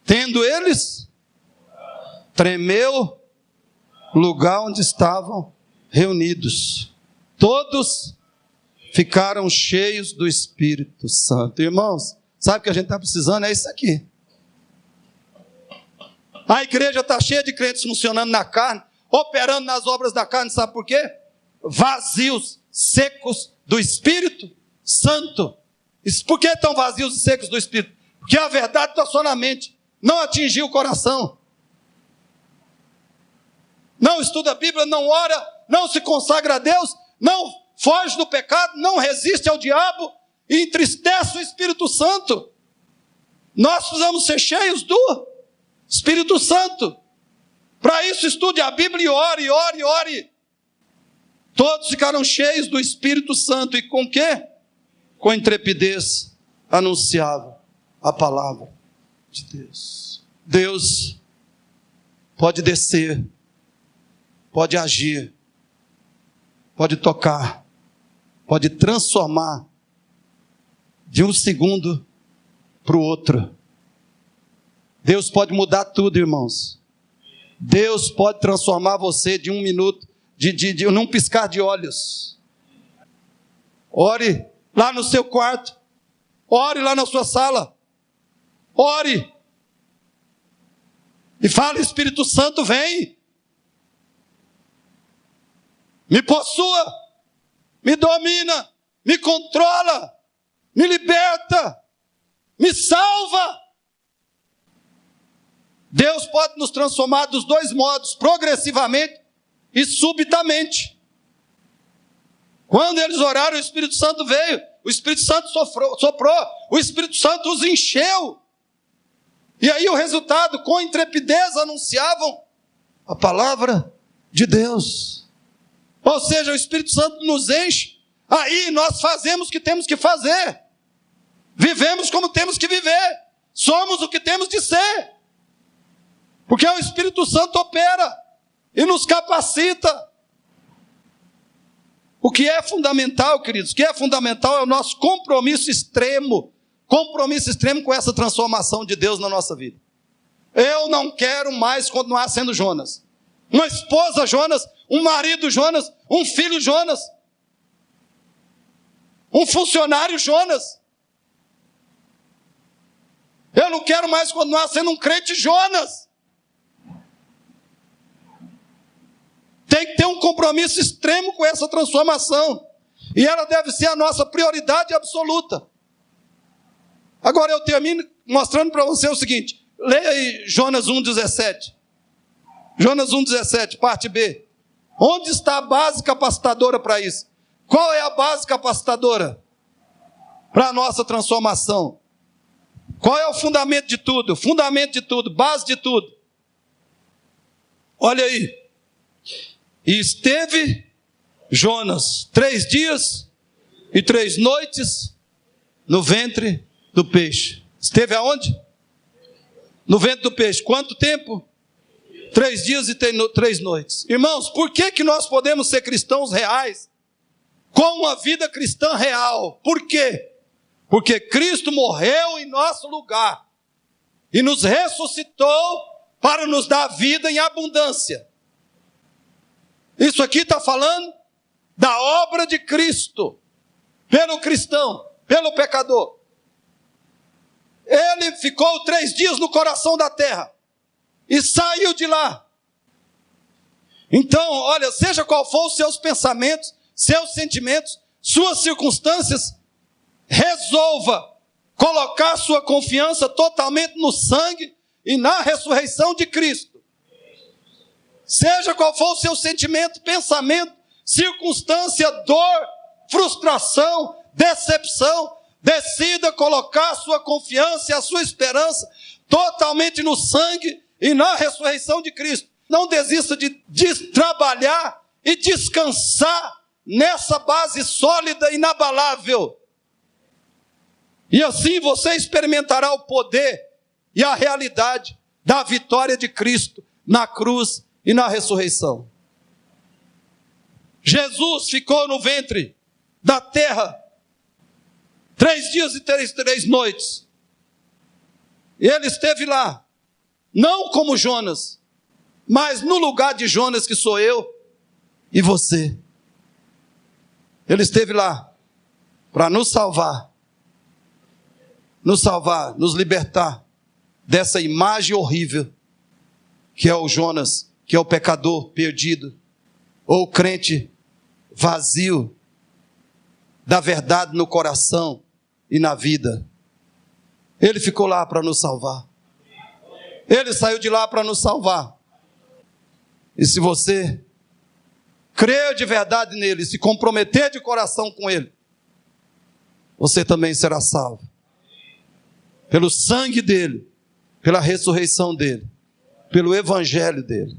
[SPEAKER 1] Tendo eles, tremeu o lugar onde estavam reunidos. Todos ficaram cheios do Espírito Santo. Irmãos, sabe o que a gente está precisando? É isso aqui. A igreja está cheia de crentes funcionando na carne, operando nas obras da carne, sabe por quê? Vazios, secos do Espírito Santo. Por que estão vazios e secos do Espírito? Porque a verdade está só na mente, não atingiu o coração. Não estuda a Bíblia, não ora, não se consagra a Deus, não foge do pecado, não resiste ao diabo e entristece o Espírito Santo. Nós precisamos ser cheios do Espírito Santo. Para isso, estude a Bíblia e ore, ore, ore. Todos ficaram cheios do Espírito Santo. E com quê? Com intrepidez anunciavam a palavra de Deus. Deus pode descer, pode agir, pode tocar, pode transformar de um segundo para o outro. Deus pode mudar tudo, irmãos. Deus pode transformar você de um minuto, num piscar de olhos. Ore lá no seu quarto, ore lá na sua sala, ore e fale: Espírito Santo, vem, me possua, me domina, me controla, me liberta, me salva. Deus pode nos transformar dos dois modos, progressivamente e subitamente. Quando eles oraram, o Espírito Santo veio, o Espírito Santo soprou, o Espírito Santo os encheu. E aí o resultado, com intrepidez anunciavam a palavra de Deus. Ou seja, o Espírito Santo nos enche, aí nós fazemos o que temos que fazer, vivemos como temos que viver, somos o que temos de ser. Porque o Espírito Santo opera e nos capacita. O que é fundamental, queridos, o que é fundamental é o nosso compromisso extremo com essa transformação de Deus na nossa vida. Eu não quero mais continuar sendo Jonas. Uma esposa Jonas, um marido Jonas, um filho Jonas, um funcionário Jonas. Eu não quero mais continuar sendo um crente Jonas. Tem que ter um compromisso extremo com essa transformação. E ela deve ser a nossa prioridade absoluta. Agora eu termino mostrando para você o seguinte. Leia aí Jonas 1,17. Jonas 1,17, parte B. Onde está a base capacitadora para isso? Qual é a base capacitadora para a nossa transformação? Qual é o fundamento de tudo? Fundamento de tudo, base de tudo. Olha aí. E esteve Jonas 3 dias e 3 noites no ventre do peixe. Esteve aonde? No ventre do peixe. Quanto tempo? 3 dias e 3 noites. Irmãos, por que nós podemos ser cristãos reais com uma vida cristã real? Por quê? Porque Cristo morreu em nosso lugar e nos ressuscitou para nos dar vida em abundância. Isso aqui está falando da obra de Cristo, pelo cristão, pelo pecador. Ele ficou 3 dias no coração da terra e saiu de lá. Então, olha, seja qual for os seus pensamentos, seus sentimentos, suas circunstâncias, resolva colocar sua confiança totalmente no sangue e na ressurreição de Cristo. Seja qual for o seu sentimento, pensamento, circunstância, dor, frustração, decepção, decida colocar a sua confiança e a sua esperança totalmente no sangue e na ressurreição de Cristo. Não desista de trabalhar e descansar nessa base sólida e inabalável. E assim você experimentará o poder e a realidade da vitória de Cristo na cruz e na ressurreição. Jesus ficou no ventre da terra 3 dias e 3 noites. E ele esteve lá, não como Jonas, mas no lugar de Jonas, que sou eu e você. Ele esteve lá para nos salvar, nos libertar dessa imagem horrível que é o Jonas, que é o pecador perdido, ou o crente vazio da verdade no coração e na vida. Ele ficou lá para nos salvar. Ele saiu de lá para nos salvar. E se você crer de verdade nele, se comprometer de coração com ele, você também será salvo. Pelo sangue dele, pela ressurreição dele, pelo evangelho dele.